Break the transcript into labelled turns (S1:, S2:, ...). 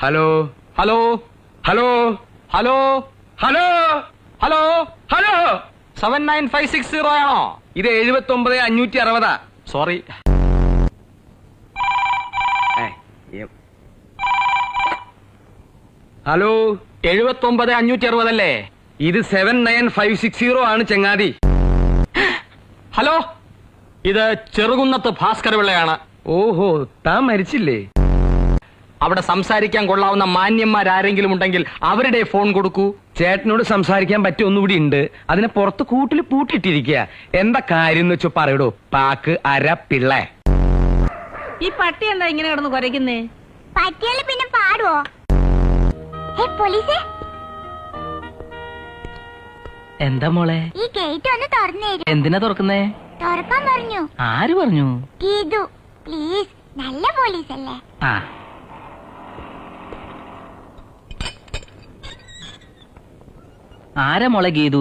S1: Hello
S2: hello
S1: hello
S2: hello
S1: hello
S2: hello
S1: hello
S2: 79560 ആണോ?
S1: ഇത് 79,560.
S2: Sorry.
S1: Hello
S2: 79,560 അല്ലേ?
S1: ഇത് 79560 ആണ് ചങ്ങാതി.
S2: ഹലോ, ഇത് ചെറുകുന്നത്ത് ഭാസ്കര പിള്ളയാണ്.
S1: ഓഹോ, താൻ മരിച്ചില്ലേ?
S2: അവിടെ സംസാരിക്കാൻ കൊള്ളാവുന്ന മാന്യന്മാരാരെങ്കിലും ഉണ്ടെങ്കിൽ അവരുടെ ഫോൺ കൊടുക്കൂ.
S1: ചേട്ടനോട് സംസാരിക്കാൻ പറ്റിയ ഒന്നുകൂടി ഉണ്ട്. അതിനെ പുറത്ത് കൂട്ടിൽ പൂട്ടിയിട്ടിരിക്കുക. എന്താ കാര്യം എന്ന് വെച്ചോ പറയടോ. പാക്ക് അര പിള്ള.
S3: ഈ പട്ടി എന്താ ഇങ്ങനെ കിടന്ന് കുരയ്ക്കുന്നേ?
S4: പട്ടികള് പിന്നെ പാടുവോ? പോലീസേ,
S3: എന്താ മോളെ?
S4: ഈ ഗേറ്റ് ഒന്ന് തുറന്നു തരൂ.
S3: എന്തിനാ തുറക്കുന്നേ?
S4: തുറക്കാൻ പറഞ്ഞു.
S3: ആര് പറഞ്ഞു?
S4: ഗീതു, പ്ലീസ്. നല്ല പോലീസ് അല്ലേ?
S3: ആ, ആരാ മോളെ ഗീതു?